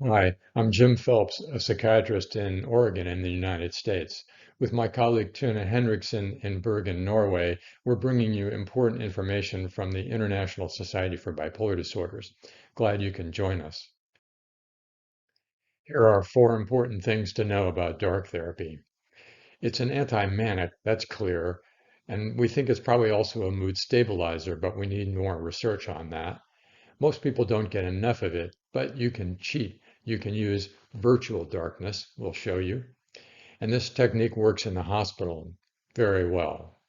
Hi, I'm Jim Phelps, a psychiatrist in Oregon in the United States. With my colleague Tuna Henriksen in Bergen, Norway, we're bringing you important information from the International Society for Bipolar Disorders. Glad you can join us. Here are four important things to know about dark therapy. It's an anti-manic, that's clear, and we think it's probably also a mood stabilizer, but we need more research on that. Most people don't get enough of it, but you can cheat. You can use virtual darkness, we'll show you. And this technique works in the hospital very well.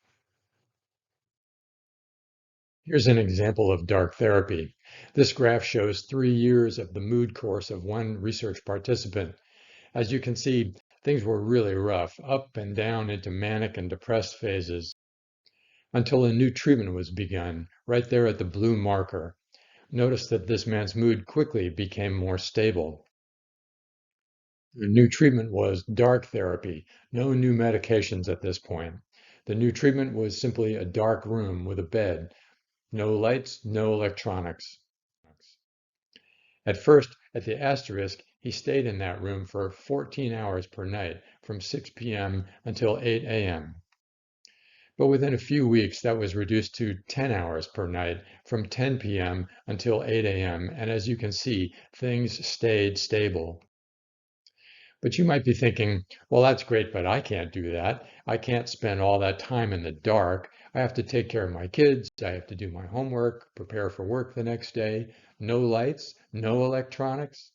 Here's an example of dark therapy. This graph shows 3 years of the mood course of one research participant. As you can see, things were really rough, up and down into manic and depressed phases, until a new treatment was begun, right there at the blue marker. Notice that this man's mood quickly became more stable. The new treatment was dark therapy, no new medications at this point. The new treatment was simply a dark room with a bed, no lights, no electronics. At first, at the asterisk, he stayed in that room for 14 hours per night from 6 p.m. until 8 a.m. But within a few weeks, that was reduced to 10 hours per night from 10 p.m. until 8 a.m. And as you can see, things stayed stable. But you might be thinking, well, that's great, but I can't do that. I can't spend all that time in the dark. I have to take care of my kids. I have to do my homework, prepare for work the next day. No lights, no electronics.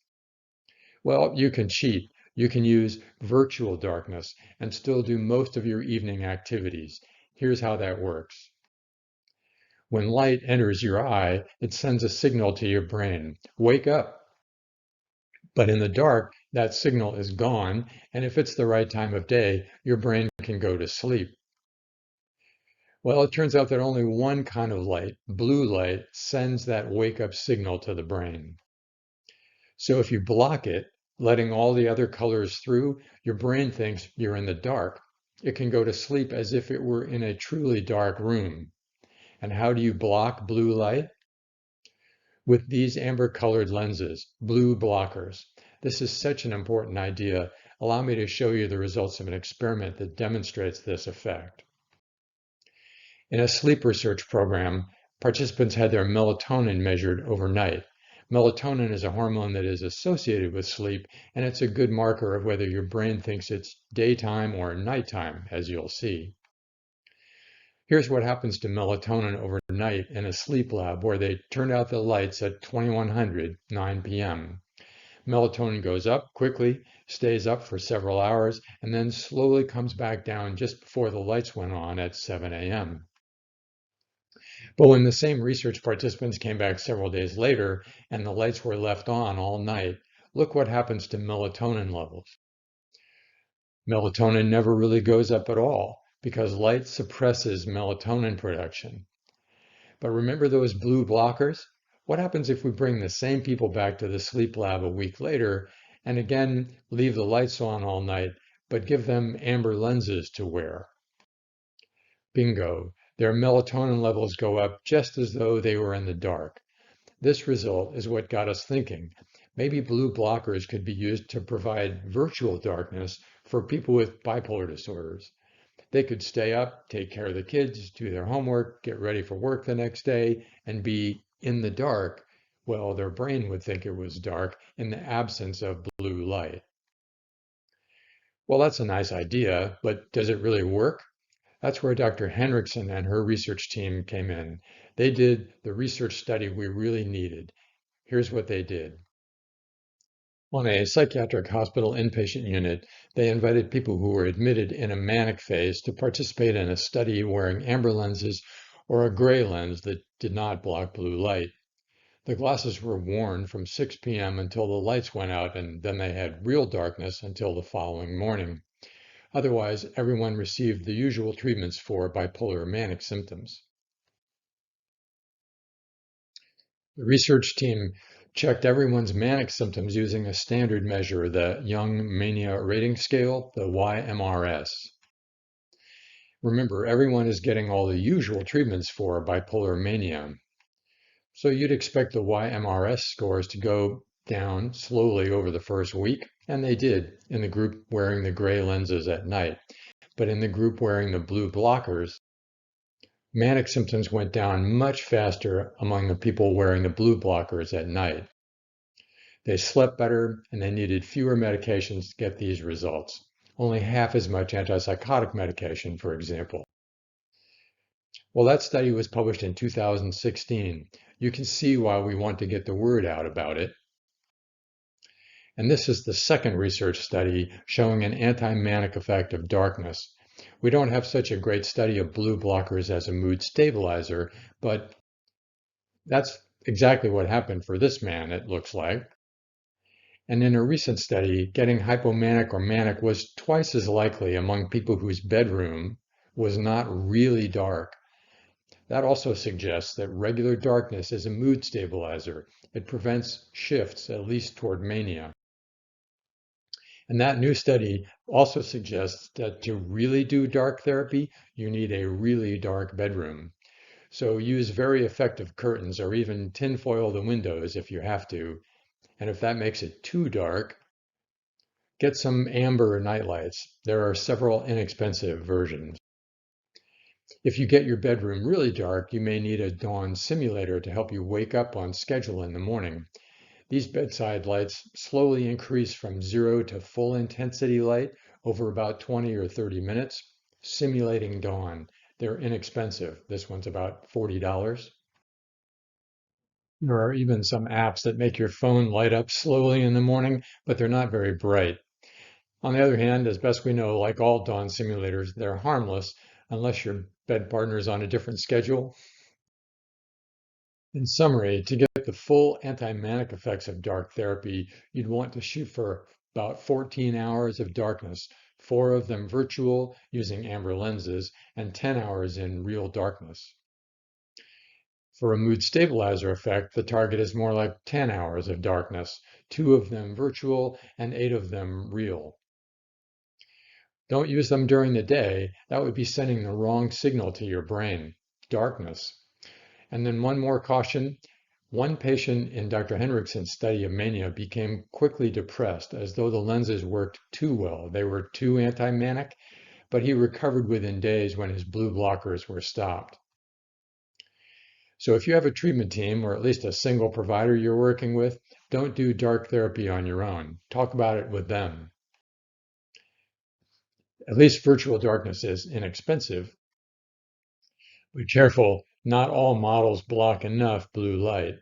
Well, you can cheat. You can use virtual darkness and still do most of your evening activities. Here's how that works. When light enters your eye, it sends a signal to your brain. Wake up. But in the dark, that signal is gone, and if it's the right time of day, your brain can go to sleep. Well, it turns out that only one kind of light, blue light, sends that wake up signal to the brain. So if you block it, letting all the other colors through, your brain thinks you're in the dark. It can go to sleep as if it were in a truly dark room. And how do you block blue light? With these amber colored lenses, blue blockers. This is such an important idea. Allow me to show you the results of an experiment that demonstrates this effect. In a sleep research program, participants had their melatonin measured overnight. Melatonin is a hormone that is associated with sleep, and it's a good marker of whether your brain thinks it's daytime or nighttime, as you'll see. Here's what happens to melatonin overnight in a sleep lab where they turned out the lights at 2100, 9 p.m. Melatonin goes up quickly, stays up for several hours, and then slowly comes back down just before the lights went on at 7 a.m. But when the same research participants came back several days later and the lights were left on all night, look what happens to melatonin levels. Melatonin never really goes up at all because light suppresses melatonin production. But remember those blue blockers? What happens if we bring the same people back to the sleep lab a week later and again leave the lights on all night, but give them amber lenses to wear? Bingo, their melatonin levels go up just as though they were in the dark. This result is what got us thinking. Maybe blue blockers could be used to provide virtual darkness for people with bipolar disorders. They could stay up, take care of the kids, do their homework, get ready for work the next day, and be in the dark. Well, their brain would think it was dark in the absence of blue light. Well, that's a nice idea, but does it really work? That's where Dr. Henriksen and her research team came in. They did the research study we really needed. Here's what they did. On a psychiatric hospital inpatient unit, they invited people who were admitted in a manic phase to participate in a study wearing amber lenses or a gray lens that did not block blue light. The glasses were worn from 6 p.m. until the lights went out, and then they had real darkness until the following morning. Otherwise, everyone received the usual treatments for bipolar manic symptoms. The research team checked everyone's manic symptoms using a standard measure, the Young Mania Rating Scale, the YMRS. Remember, everyone is getting all the usual treatments for bipolar mania. So you'd expect the YMRS scores to go down slowly over the first week, and they did in the group wearing the gray lenses at night. But in the group wearing the blue blockers, manic symptoms went down much faster among the people wearing the blue blockers at night. They slept better and they needed fewer medications to get these results. Only half as much antipsychotic medication, for example. Well, that study was published in 2016. You can see why we want to get the word out about it. And this is the second research study showing an anti-manic effect of darkness. We don't have such a great study of blue blockers as a mood stabilizer, but that's exactly what happened for this man, it looks like. And in a recent study, getting hypomanic or manic was twice as likely among people whose bedroom was not really dark. That also suggests that regular darkness is a mood stabilizer. It prevents shifts, at least toward mania. And that new study also suggests that to really do dark therapy, you need a really dark bedroom. So use very effective curtains or even tinfoil the windows if you have to. And if that makes it too dark, get some amber nightlights. There are several inexpensive versions. If you get your bedroom really dark, you may need a dawn simulator to help you wake up on schedule in the morning. These bedside lights slowly increase from 0 to full intensity light over about 20 or 30 minutes, simulating dawn. They're inexpensive. This one's about $40. There are even some apps that make your phone light up slowly in the morning, but they're not very bright. On the other hand, as best we know, like all dawn simulators, they're harmless unless your bed partner is on a different schedule. In summary, to get the full anti-manic effects of dark therapy, you'd want to shoot for about 14 hours of darkness, 4 of them virtual using amber lenses, and 10 hours in real darkness. For a mood stabilizer effect, the target is more like 10 hours of darkness, 2 of them virtual and 8 of them real. Don't use them during the day. That would be sending the wrong signal to your brain, darkness. And then one more caution. One patient in Dr. Henriksen's study of mania became quickly depressed as though the lenses worked too well. They were too anti-manic, but he recovered within days when his blue blockers were stopped. So if you have a treatment team or at least a single provider you're working with, don't do dark therapy on your own. Talk about it with them. At least virtual darkness is inexpensive. Be careful, not all models block enough blue light.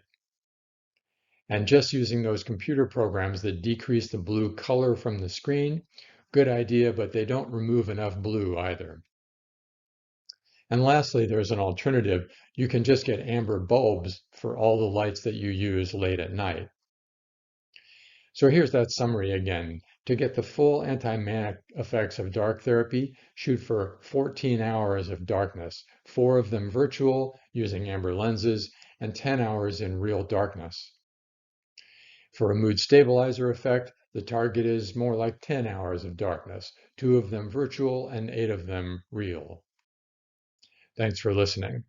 And just using those computer programs that decrease the blue color from the screen, good idea, but they don't remove enough blue either. And lastly, there's an alternative. You can just get amber bulbs for all the lights that you use late at night. So here's that summary again. To get the full anti-manic effects of dark therapy, shoot for 14 hours of darkness, 4 of them virtual using amber lenses, and 10 hours in real darkness. For a mood stabilizer effect, the target is more like 10 hours of darkness, 2 of them virtual and 8 of them real. Thanks for listening.